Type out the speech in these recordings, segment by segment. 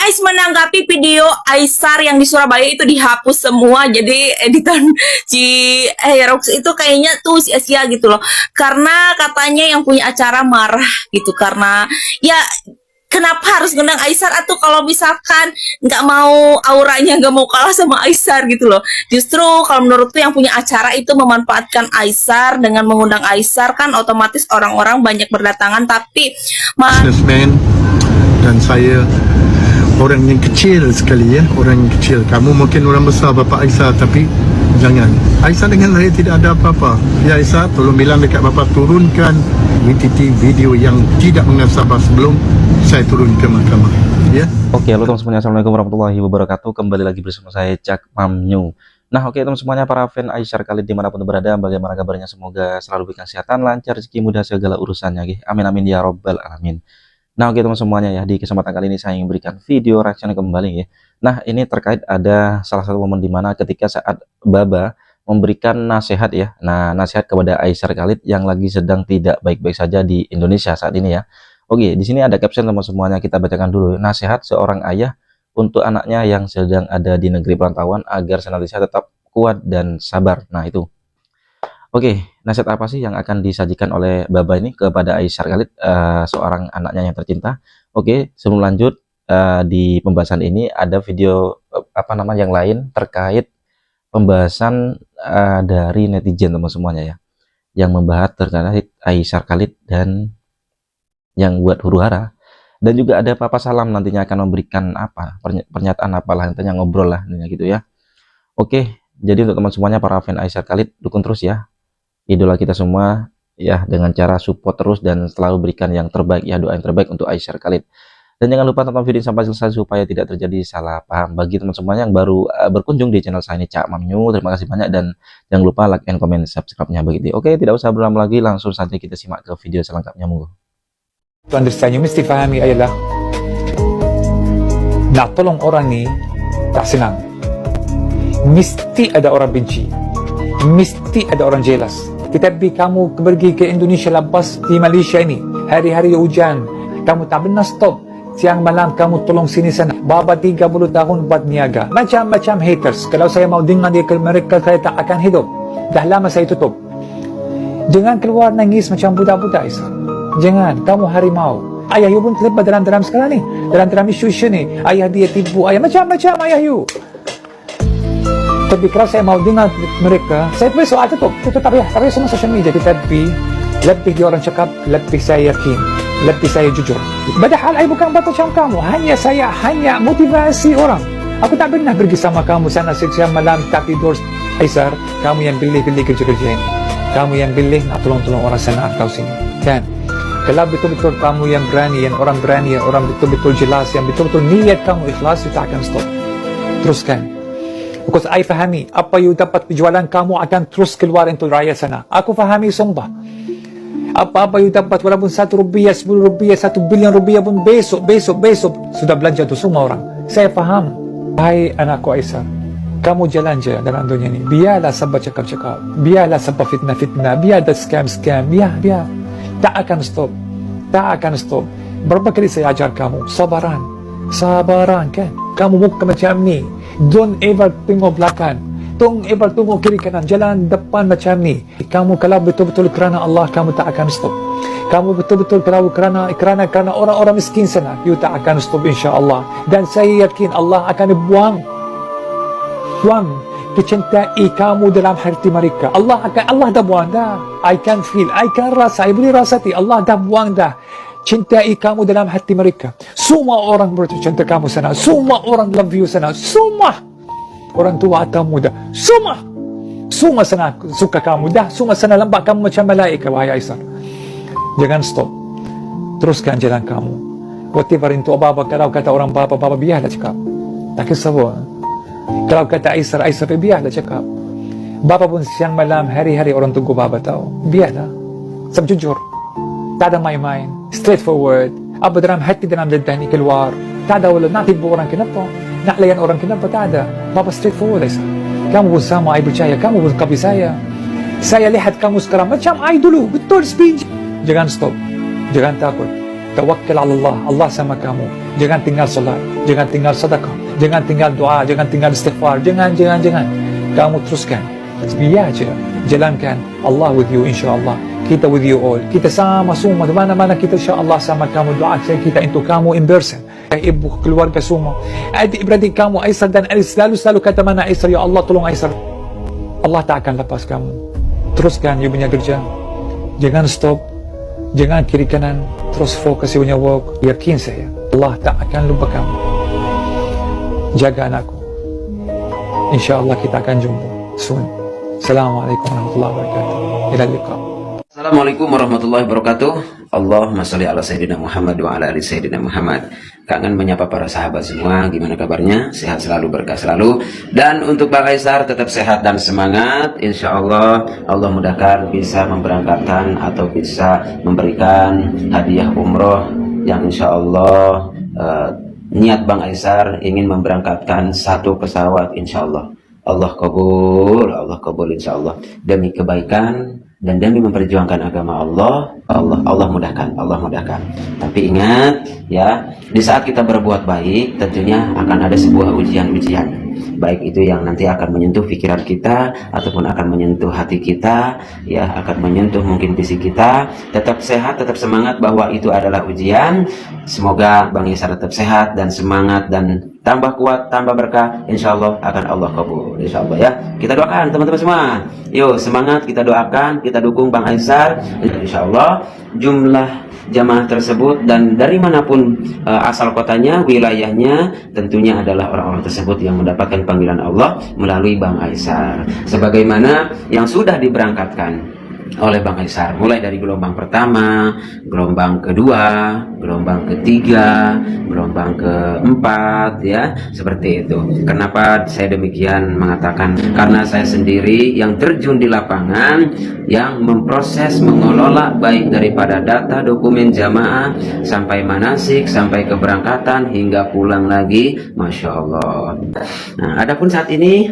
Ais menanggapi video Aisar yang di Surabaya itu dihapus semua. Jadi editan si Rox itu kayaknya tuh sia-sia gitu loh. Karena katanya yang punya acara marah gitu. Karena ya kenapa harus ngundang Aisar, atau kalau misalkan nggak mau auranya nggak mau kalah sama Aisar gitu loh. Justru kalau menurutku yang punya acara itu memanfaatkan Aisar dengan mengundang Aisar, kan otomatis orang-orang banyak berdatangan, tapi businessman dan saya orang yang kecil sekali ya, orang yang kecil. Kamu mungkin orang besar Bapak Aisyah, tapi jangan. Aisyah dengan saya tidak ada apa-apa. Ya Aisyah, tolong bilang dekat Bapak turunkan WTT video yang tidak mengesabah sebelum saya turun ke mahkamah. Ya. Oke, halo teman semuanya, assalamualaikum warahmatullahi wabarakatuh. Kembali lagi bersama saya Cak Mamnyu. Nah, oke teman semuanya, para fan Aisar kali dimanapun berada, bagaimana kabarnya? Semoga selalu diberikan kesehatan, lancar, rezeki, mudah segala urusannya. Amin amin ya robbal alamin. Nah, oke teman semuanya ya, di kesempatan kali ini saya ingin berikan video reaction kembali ya. Nah, ini terkait ada salah satu momen dimana ketika saat Baba memberikan nasihat ya. Nah, nasihat kepada Aisar Khalid yang lagi sedang tidak baik-baik saja di Indonesia saat ini ya. Oke, di sini ada caption teman semuanya, kita bacakan dulu. Nasihat seorang ayah untuk anaknya yang sedang ada di negeri perantauan agar senantiasa tetap kuat dan sabar. Nah, itu. Oke, nasihat apa sih yang akan disajikan oleh Baba ini kepada Aisar Khalid, seorang anaknya yang tercinta? Oke, sebelum lanjut di pembahasan ini ada video yang lain terkait pembahasan dari netizen teman semuanya ya, yang membahas terkait Aisar Khalid dan yang buat huru-hara, dan juga ada Papa Salam nantinya akan memberikan pernyataan apalah, nantinya ngobrol lah gitu ya. Oke, jadi untuk teman semuanya para fan Aisar Khalid, dukung terus ya idola kita semua ya, dengan cara support terus dan selalu berikan yang terbaik ya, doa yang terbaik untuk Aisar Khalid. Dan jangan lupa tonton video sampai selesai supaya tidak terjadi salah paham. Bagi teman semuanya yang baru berkunjung di channel saya ini Cak Mamnyu, terima kasih banyak, dan jangan lupa like and comment subscribe-nya begitu. Oke, tidak usah berlama lagi, langsung saja kita simak ke video selengkapnya, monggo. To understand, you mesti fahami ayalah nak tolong orang ni tak senang. Mesti ada orang benci, mesti ada orang jealous. Tetapi kamu pergi ke Indonesia lepas di Malaysia ini, hari-hari hujan, kamu tak pernah stop. Siang malam kamu tolong sini sana. Baba 30 tahun buat niaga. Macam-macam haters. Kalau saya mau dengar dia ke mereka, saya tak akan hidup. Dah lama saya tutup. Jangan keluar nangis macam budak-budak, Aisyah. Jangan, kamu harimau. Ayah you pun terlibat dalam drama sekarang ni, dalam isu ni. Ayah dia tipu, ayah macam-macam ayah you. Tapi kalau saya mau dengar mereka, saya boleh soal tutup tak payah semua social media. Tetapi lebih dia orang cakap, lebih saya yakin, lebih saya jujur. Padahal saya bukan macam kamu, saya hanya motivasi orang. Aku tak pernah pergi sama kamu sana setiap malam tak tidur. Aisar, kamu yang pilih kerja-kerja ini, kamu yang pilih nak tolong-tolong orang sana atau sini, kan? Kalau betul-betul kamu yang berani, yang orang berani, yang orang betul-betul jelas, yang betul-betul niat kamu ikhlas, you tak akan stop. Teruskan. Because I fahami, apa you dapat penjualan kamu akan terus keluar untuk raya sana. Aku fahami sumpah. Apa-apa you dapat, walaupun 1 rupiah, 10 rupiah, 1 bilion rupiah pun besok sudah belanja tu semua orang. Saya faham. Hai anakku Aisar, kamu jalan je dalam dunia ni. Biarlah sabar cakap-cakap, biarlah sabar fitnah-fitnah, biar ada scam-scam, biar. Tak akan stop. Berapa kali saya ajar kamu sabaran kan. Kamu bukan macam ni. Don't ever tengok belakang, don't ever tengok kiri kanan, jalan depan macam ni. Kamu kalau betul-betul kerana Allah, kamu tak akan stop. Kamu betul-betul kalau kerana orang-orang miskin sana, you tak akan stop insya-Allah. Dan saya yakin Allah akan buang kecintaan kamu dalam hati mereka. Allah dah buang dah. I can feel, I can rasa, I boleh rasati. Allah dah buang dah cintai kamu dalam hati mereka. Semua orang bercinta kamu sana, semua orang love you sana, semua orang tua atau muda, semua sana suka kamu dah, semua sana lambat kamu macam malaikat. Wahai Aisar, jangan stop, teruskan jalan kamu. Whatever itu apa-apa, kalau kata orang bapa biarlah cakap, tak kisah pun. Kalau kata Aisar biarlah cakap. Bapa pun siang malam hari-hari orang tunggu bapa tahu. Biarlah, sebab jujur, tak ada main-main, straightforward. Apa dalam hati, dalam lidah ni keluar. Tak ada wala nak tipu orang kenapa, nak layan orang kenapa, tak ada. Bapa straightforward Aisar. Kamu pun sama, I percaya. Kamu pun copy saya. Saya lihat kamu sekarang macam I dulu, betul speech. Jangan stop, jangan takut. tawakkal ala Allah. Allah sama kamu. Jangan tinggal salat, jangan tinggal sedekah, jangan tinggal doa, jangan tinggal istighfar. Jangan. Kamu teruskan. Biar aja jalankan. Allah with you insyaAllah. Kita with you all. Kita sama semua. Di mana-mana kita insyaAllah sama kamu. Doa kita untuk kamu in person. Ibu, keluarga semua. Adik-beradik kamu, Aisar dan Alis. Selalu kata mana Aisar. Ya Allah tolong Aisar. Allah tak akan lepas kamu. Teruskan you punya kerja. Jangan stop. Jangan kiri kanan. Terus fokus you punya work. Yakin saya. Allah tak akan lupa kamu. Jaga anakku. InsyaAllah kita akan jumpa soon. Assalamualaikum warahmatullahi wabarakatuh. Ila liqa. Assalamualaikum warahmatullahi wabarakatuh. Allahumma sholli ala Sayyidina Muhammad wa ala ali Sayyidina Muhammad. Kangen menyapa para sahabat semua. Gimana kabarnya? Sehat selalu, berkah selalu. Dan untuk Bang Aisar tetap sehat dan semangat. Insya Allah Allah mudahkan bisa memberangkatkan atau bisa memberikan hadiah umroh yang insya Allah niat Bang Aisar ingin memberangkatkan 1 pesawat insya Allah. Allah kabul insya Allah, demi kebaikan dan demi memperjuangkan agama Allah mudahkan. Tapi ingat ya, di saat kita berbuat baik tentunya akan ada sebuah ujian-ujian, baik itu yang nanti akan menyentuh pikiran kita ataupun akan menyentuh hati kita, ya akan menyentuh mungkin fisik kita. Tetap sehat, tetap semangat bahwa itu adalah ujian. Semoga Bang Aisar tetap sehat dan semangat dan tambah kuat, tambah berkah. Insya Allah akan Allah kabul. Insya Allah ya. Kita doakan teman-teman semua. Yuk semangat, kita doakan, kita dukung Bang Aisar. Insya Allah jumlah jamaah tersebut dan dari manapun asal kotanya, wilayahnya, tentunya adalah orang-orang tersebut yang mendapatkan panggilan Allah melalui Bang Aisar. Sebagaimana yang sudah diberangkatkan oleh Bang Aisar, mulai dari gelombang pertama, gelombang kedua, gelombang ketiga, gelombang keempat, ya seperti itu. Kenapa saya demikian mengatakan? Karena saya sendiri yang terjun di lapangan, yang memproses, mengelola baik daripada data, dokumen jamaah, sampai manasik, sampai keberangkatan hingga pulang lagi, masya Allah. Nah, adapun saat ini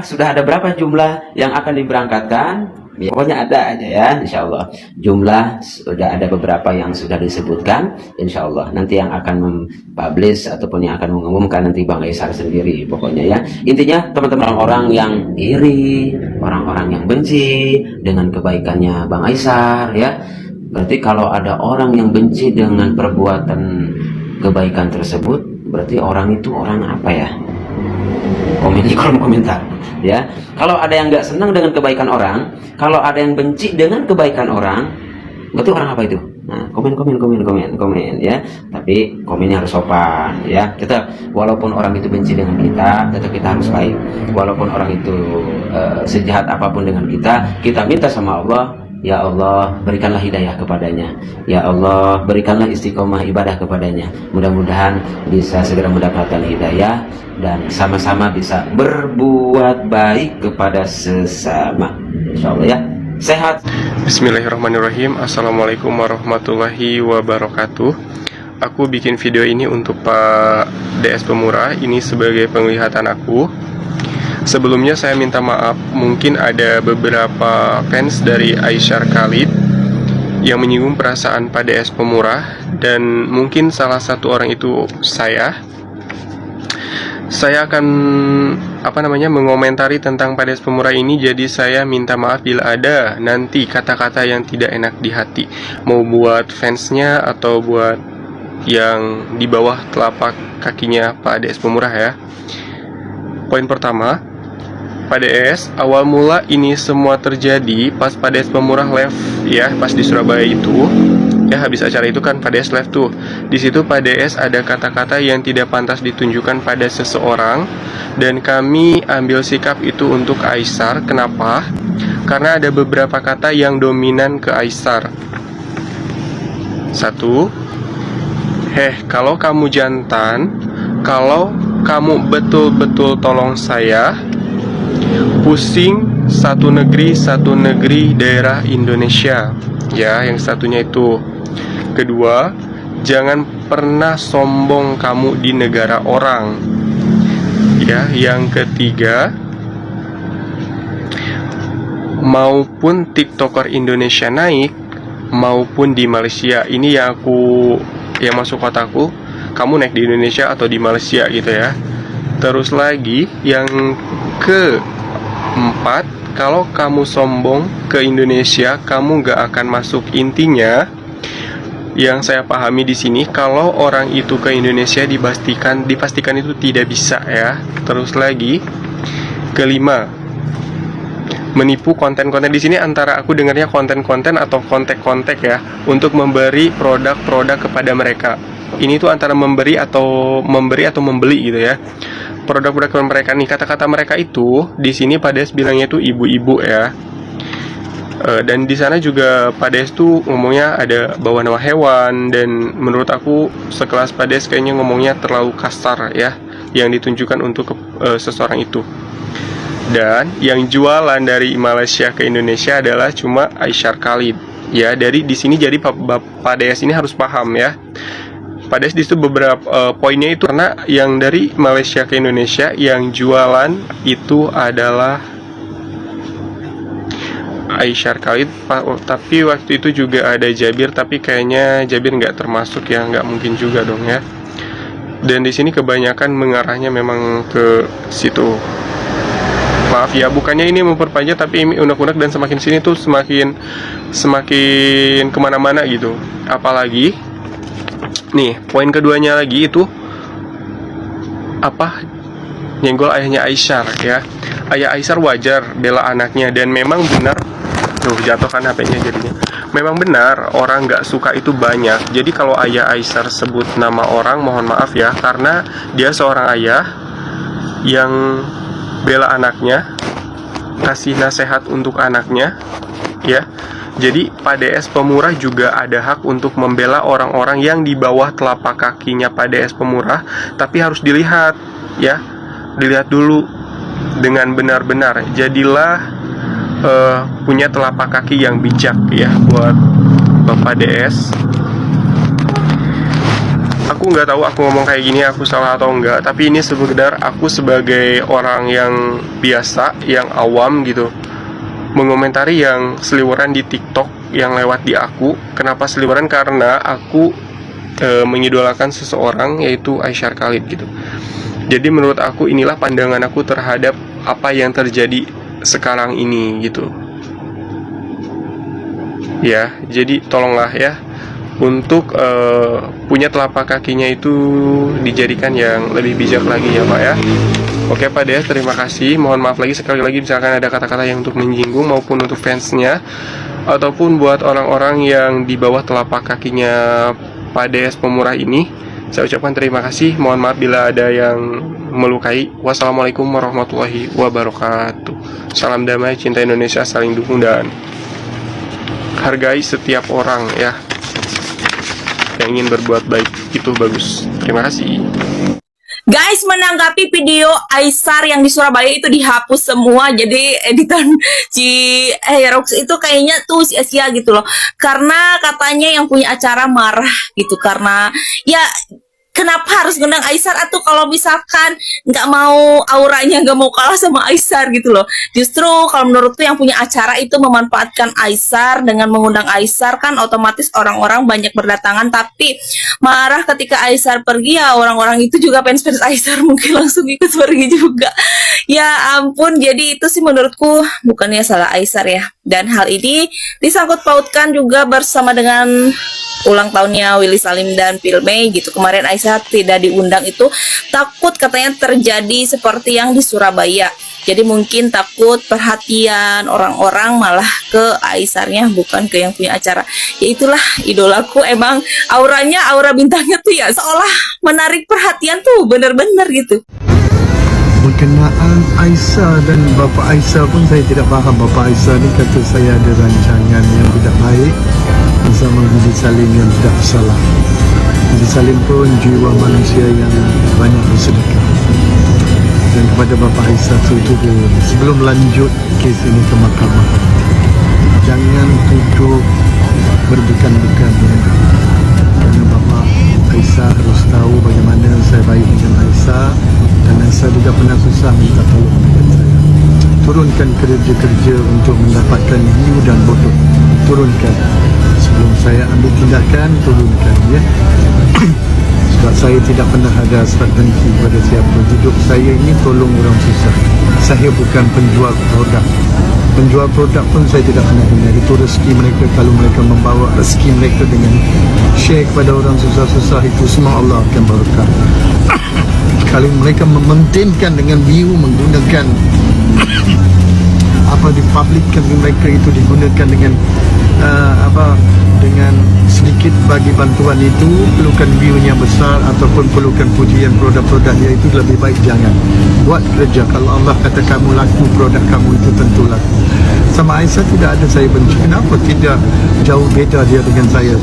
sudah ada berapa jumlah yang akan diberangkatkan? Ya, pokoknya ada aja ya, insya Allah. Jumlah sudah ada beberapa yang sudah disebutkan, insya Allah. Nanti yang akan mempublish ataupun yang akan mengumumkan nanti Bang Aisar sendiri, pokoknya ya. Intinya teman-teman, orang yang iri, orang-orang yang benci dengan kebaikannya Bang Aisar, ya. Berarti kalau ada orang yang benci dengan perbuatan kebaikan tersebut, berarti orang itu orang apa ya? Komen di kolom komentar. Ya, kalau ada yang nggak senang dengan kebaikan orang, kalau ada yang benci dengan kebaikan orang, berarti orang apa itu? Nah, komen ya. Tapi komennya harus sopan ya. Kita walaupun orang itu benci dengan kita, tetap kita harus baik. Walaupun orang itu sejahat apapun dengan kita minta sama Allah, ya Allah berikanlah hidayah kepadanya. Ya Allah berikanlah istiqomah ibadah kepadanya. Mudah-mudahan bisa segera mendapatkan hidayah dan sama-sama bisa berbuat baik kepada sesama. Insya Allah ya. Sehat. Bismillahirrahmanirrahim. Assalamualaikum warahmatullahi wabarakatuh. Aku bikin video ini untuk Pak DS Pemurah. Ini sebagai penglihatan aku. Sebelumnya saya minta maaf, mungkin ada beberapa fans dari Aisyar Khalid yang menyinggung perasaan Pak DS Pemurah, dan mungkin salah satu orang itu saya akan mengomentari tentang Pak DS Pemurah ini. Jadi saya minta maaf bila ada nanti kata-kata yang tidak enak di hati, mau buat fansnya atau buat yang di bawah telapak kakinya Pak DS Pemurah ya. Poin pertama, Pak DS, awal mula ini semua terjadi pas Pak DS Pemurah live ya, pas di Surabaya itu. Ya, habis acara itu kan Pak DS live tuh. Di situ Pak DS ada kata-kata yang tidak pantas ditunjukkan pada seseorang, dan kami ambil sikap itu untuk Aisar. Kenapa? Karena ada beberapa kata yang dominan ke Aisar. 1. Kalau kamu jantan, kalau kamu betul-betul tolong saya, pusing satu negeri daerah Indonesia. Ya, yang satunya itu. Kedua, jangan pernah sombong kamu di negara orang. Ya, yang ketiga, maupun TikToker Indonesia naik, maupun di Malaysia. Ini yang masuk kotaku, kamu naik di Indonesia atau di Malaysia gitu ya. Terus lagi yang keempat, kalau kamu sombong ke Indonesia, kamu gak akan masuk. Intinya yang saya pahami di sini, kalau orang itu ke Indonesia dipastikan itu tidak bisa ya. Terus lagi kelima, menipu konten-konten. Di sini antara aku dengarnya konten-konten atau kontek-kontek ya, untuk memberi produk-produk kepada mereka. Ini tuh antara memberi atau membeli gitu ya. Produk-produk kepada mereka nih, kata-kata mereka itu di sini Pades bilangnya tuh ibu-ibu ya. Dan di sana juga Pades tuh ngomongnya ada bawa nama hewan, dan menurut aku sekelas Pades kayaknya ngomongnya terlalu kasar ya, yang ditunjukkan untuk seseorang itu. Dan yang jualan dari Malaysia ke Indonesia adalah cuma Aisyar Khalid ya. Dari di sini jadi Pades ini harus paham ya. Pades di situ beberapa poinnya itu, karena yang dari Malaysia ke Indonesia yang jualan itu adalah Aisyar Khalid, tapi waktu itu juga ada Jabir, tapi kayaknya Jabir nggak termasuk ya, nggak mungkin juga dong ya. Dan di sini kebanyakan mengarahnya memang ke situ. Maaf ya, bukannya ini memperpanjang, tapi ini unek-unek dan semakin sini tuh semakin kemana-mana gitu. Apalagi nih poin keduanya lagi itu apa, nyenggol ayahnya Aisyar ya. Ayah Aisyar wajar bela anaknya, dan memang benar. Tuh jatuh kan HP-nya jadinya. Memang benar orang nggak suka itu banyak. Jadi kalau ayah Aisyar sebut nama orang, mohon maaf ya, karena dia seorang ayah yang bela anaknya, kasih nasihat untuk anaknya ya. Jadi Pades Pemurah juga ada hak untuk membela orang-orang yang di bawah telapak kakinya Pades Pemurah, tapi harus dilihat ya, dilihat dulu dengan benar-benar. Jadilah punya telapak kaki yang bijak ya buat Bapak DS. Aku nggak tahu aku ngomong kayak gini aku salah atau enggak, tapi ini sekedar aku sebagai orang yang biasa, yang awam gitu, mengomentari yang seliweran di TikTok yang lewat di aku. Kenapa seliweran? Karena aku mengidolakan seseorang, yaitu Aisyar Khalid gitu. Jadi menurut aku inilah pandangan aku terhadap apa yang terjadi sekarang ini gitu ya. Jadi tolonglah ya, untuk punya telapak kakinya itu dijadikan yang lebih bijak lagi ya Pak ya. Oke Pak Des, terima kasih. Mohon maaf lagi sekali lagi misalkan ada kata-kata yang untuk menyinggung, maupun untuk fansnya, ataupun buat orang-orang yang di bawah telapak kakinya Pak Des Pemurah ini. Saya ucapkan terima kasih. Mohon maaf bila ada yang melukai. Wassalamualaikum warahmatullahi wabarakatuh. Salam damai, cinta Indonesia, saling dukung, dan hargai setiap orang ya yang ingin berbuat baik. Itu bagus. Terima kasih. Guys, menanggapi video Aisyar yang di Surabaya itu dihapus semua. Jadi editan Rox itu kayaknya tuh sia-sia gitu loh. Karena katanya yang punya acara marah gitu. Karena ya kenapa harus ngundang Aisyar, atau kalau misalkan nggak mau auranya, nggak mau kalah sama Aisyar gitu loh. Justru kalau menurutku yang punya acara itu memanfaatkan Aisyar dengan mengundang Aisyar, kan otomatis orang-orang banyak berdatangan, tapi marah ketika Aisyar pergi, ya orang-orang itu juga fans-fans Aisyar mungkin langsung ikut pergi juga. Ya ampun, jadi itu sih menurutku bukannya salah Aisyar ya. Dan hal ini disangkut pautkan juga bersama dengan ulang tahunnya Willy Salim dan Pilmay gitu. Kemarin Aisyar tidak diundang itu takut katanya terjadi seperti yang di Surabaya. Jadi mungkin takut perhatian orang-orang malah ke Aisyarnya, bukan ke yang punya acara. Ya itulah idolaku, emang auranya, aura bintangnya tuh ya seolah menarik perhatian tuh bener-bener gitu. Berkenaan Aisyah dan Bapak Aisyah pun saya tidak faham. Bapak Aisyah ni kata saya ada rancangan yang tidak baik bersama Willy Salim yang tidak bersalah. Willy Salim pun jiwa manusia yang banyak bersedekah. Dan kepada Bapak Aisyah itu sebelum lanjut kes ini ke mahkamah, jangan tuduh berbukan-bukan ya. Karena Bapak Aisyah harus tahu bagaimana saya baik dengan Aisyah, dan Aisyah juga pernah susah minta tolong dengan saya. Turunkan kerja-kerja untuk mendapatkan view dan bodoh. Turunkan sebelum saya ambil tindakan, turunkan ya. Sebab saya tidak pernah ada hasrat dengki pada siapa. Hidup saya ini tolong orang susah. Saya bukan penjual produk. Penjual produk pun saya tidak pernah dengar. Itu rezeki mereka. Kalau mereka membawa rezeki mereka dengan share kepada orang susah-susah, itu semua Allah akan berkah. Kalau mereka mementingkan dengan view, menggunakan apa dipublikkan mereka itu digunakan dengan dengan sedikit bagi bantuan itu, perlukan view-nya besar ataupun perlukan pujian produk-produk dia, itu lebih baik jangan buat kerja. Kalau Allah kata kamu laku, produk kamu itu tentu laku. Sama Aisyah tidak ada saya benci. Kenapa? Tidak jauh beza dia dengan saya.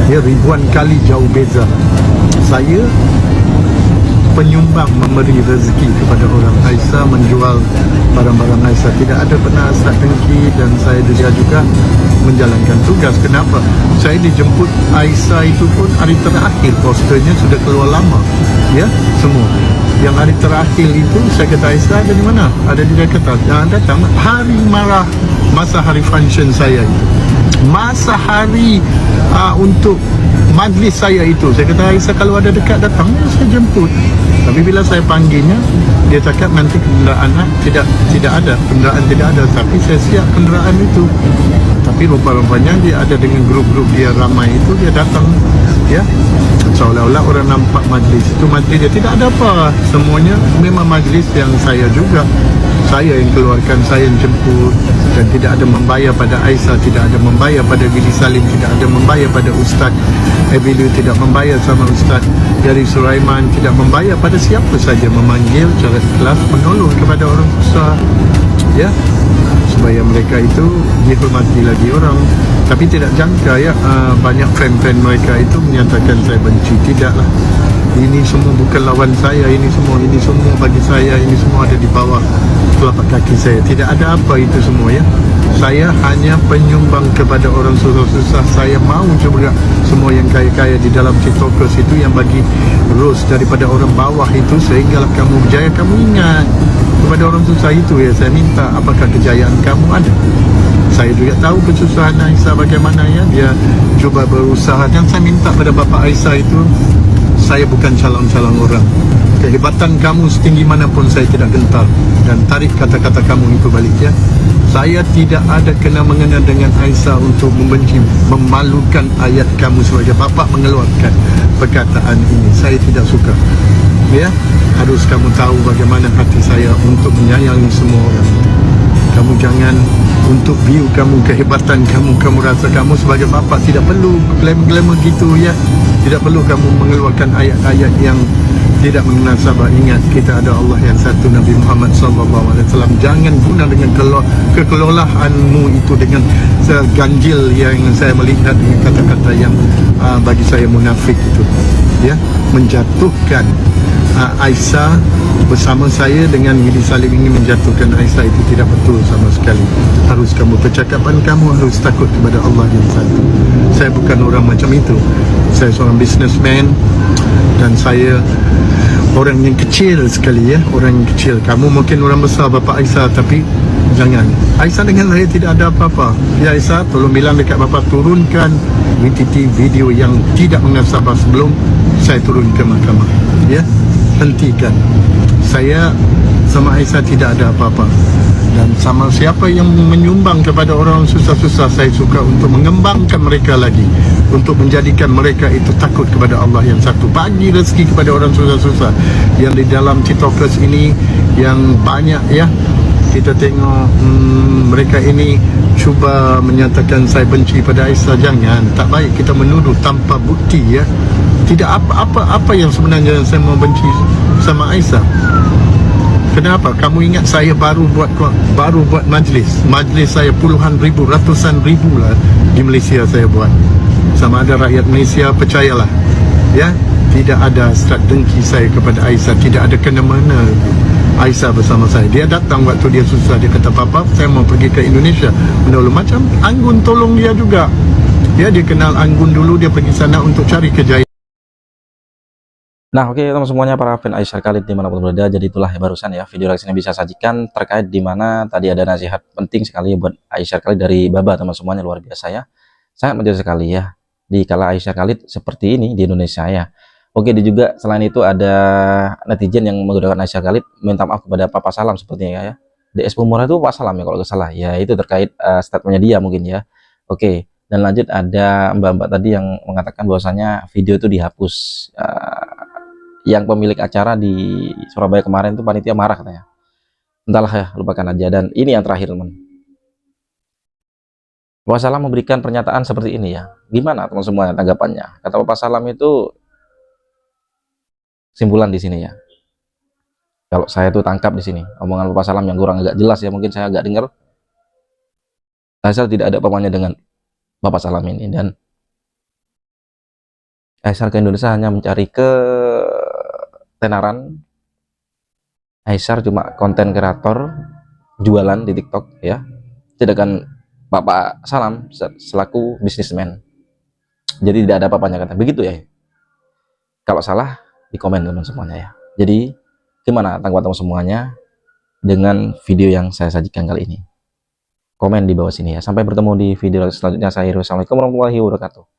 Dia ribuan kali jauh beza. Saya penyumbang, memberi rezeki kepada orang. Aisyah menjual barang-barang Aisyah. Tidak ada pernah hasrat dengki, dan saya dia juga menjalankan tugas. Kenapa? Saya dijemput Aisyah itu pun hari terakhir, posternya sudah keluar lama ya, semua. Yang hari terakhir itu saya kata, Aisyah ada di mana? Ada di Jakarta. Jangan datang hari marah, masa hari function saya itu, masa hari untuk majlis saya itu. Saya kata, Aisyah kalau ada dekat datang, saya jemput. Tapi bila saya panggilnya, dia cakap nanti kenderaan tidak ada, kenderaan tidak ada. Tapi saya siap kenderaan itu. Tapi rupa-rupanya dia ada dengan grup-grup dia ramai itu, dia datang ya, seolah-olah orang nampak majlis itu majlis dia. Tidak ada apa, semuanya memang majlis yang saya juga. Saya yang keluarkan, saya yang jemput, dan tidak ada membayar pada Aisyah, tidak ada membayar pada Billy Salim, tidak ada membayar pada Ustaz Ebilu, tidak membayar sama Ustaz dari Sulaiman, tidak membayar pada siapa saja, memanggil cara ikhlas, menolong kepada orang susah ya, supaya mereka itu dihormati lagi orang. Tapi tidak jangka ya, banyak fan-fan mereka itu menyatakan saya benci. Tidaklah, ini semua bukan lawan saya, ini semua bagi saya, ini semua ada di bawah telapak kaki saya. Tidak ada apa itu semua ya. Saya hanya penyumbang kepada orang susah-susah. Saya mau juga semua yang kaya-kaya di dalam TikTokers itu yang bagi rose daripada orang bawah itu, sehinggalah kamu berjaya. Kamu ingat kepada orang susah itu ya, saya minta apakah kejayaan kamu ada. Saya juga tahu kesusahan Aisyah bagaimana ya, dia cuba berusaha. Dan saya minta pada Bapak Aisyah itu, saya bukan calon-calon orang. Kehebatan kamu setinggi manapun saya tidak gentar, dan tarik kata-kata kamu itu balik ya. Saya tidak ada kena-mengena dengan Aisyah untuk membenci, memalukan ayat kamu sebagai bapa mengeluarkan perkataan ini. Saya tidak suka ya. Harus kamu tahu bagaimana hati saya untuk menyayangi semua orang. Kamu jangan untuk view kamu, kehebatan kamu, kamu rasa kamu sebagai bapa tidak perlu glamour gitu ya. Tidak perlu kamu mengeluarkan ayat-ayat yang tidak mengenasabah. Ingat, kita ada Allah yang satu, Nabi Muhammad SAW. Jangan guna dengan kekelolahanmu itu dengan ganjil yang saya melihat dengan kata-kata yang bagi saya munafik itu ya, menjatuhkan Aisyah bersama saya dengan Billy Salim ini, menjatuhkan Aisyah itu tidak betul sama sekali. Harus kamu, percakapan kamu harus takut kepada Allah yang satu. Saya bukan orang macam itu. Saya seorang businessman, dan saya orang yang kecil sekali ya, orang yang kecil. Kamu mungkin orang besar Bapak Aisyah, tapi jangan. Aisyah dengan saya tidak ada apa-apa. Ya Aisyah, tolong bilang dekat Bapak turunkan VTT video yang tidak mengenasabah sebelum saya turun ke mahkamah ya. Hentikan. Saya sama Aisyah tidak ada apa-apa, dan sama siapa yang menyumbang kepada orang susah-susah, saya suka untuk mengembangkan mereka lagi, untuk menjadikan mereka itu takut kepada Allah yang satu. Bagi rezeki kepada orang susah-susah yang di dalam TikTokers ini yang banyak ya. Kita tengok mereka ini cuba menyatakan saya benci pada Aisyah. Jangan, tak baik kita menuduh tanpa bukti ya. Tidak apa yang sebenarnya saya mau benci sama Aisyah. Kenapa? Kamu ingat saya baru buat majlis saya puluhan ribu, ratusan ribu lah di Malaysia saya buat. Sama ada rakyat Malaysia, percayalah ya, tidak ada hasrat dengki saya kepada Aisyah. Tidak ada kena-mena Aisyah bersama saya. Dia datang waktu dia susah, dia kata, Papa saya mau pergi ke Indonesia menolong. Macam Anggun tolong dia juga ya, dia kenal Anggun dulu, dia pergi sana untuk cari kejayaan. Nah, oke teman semuanya, para fan Aisyah Khalid dimanapun berada. Jadi itulah ya barusan ya video reaksi yang bisa sajikan terkait dimana tadi ada nasihat penting sekali buat Aisyah Khalid dari Baba teman semuanya, luar biasa ya. sangat menjadi sekali ya di kala Aisyah Khalid seperti ini di Indonesia ya. Oke, di juga selain itu ada netizen yang menggunakan Aisyah Khalid minta maaf kepada Papa Salam sepertinya ya. Di Expo Murah itu Pak Salam ya kalau nggak salah. Ya itu terkait statementnya dia mungkin ya. Oke, dan lanjut ada mbak-mbak tadi yang mengatakan bahwasanya video itu dihapus. Yang pemilik acara di Surabaya kemarin itu panitia marah katanya. Entahlah ya, lupakan aja. Dan ini yang terakhir teman. Bapak Salam memberikan pernyataan seperti ini ya. Gimana teman semua tanggapannya? Kata Bapak Salam itu simpulan di sini ya. Kalau saya tuh tangkap di sini omongan Bapak Salam yang kurang agak jelas ya, mungkin saya agak dengar. Saya tidak ada apa-apanya dengan Bapak Salam ini, dan Aisyah ke Indonesia hanya mencari ketenaran. Aisyah cuma konten kreator jualan di TikTok ya. Sedangkan Bapak Salam selaku bisnismen. Jadi tidak ada apa-apanya kata. Begitu ya. Kalau salah di komen teman semuanya ya. Jadi gimana tanggapan teman semuanya dengan video yang saya sajikan kali ini? Komen di bawah sini ya. Sampai bertemu di video selanjutnya. Saya Assalamualaikum warahmatullahi wabarakatuh.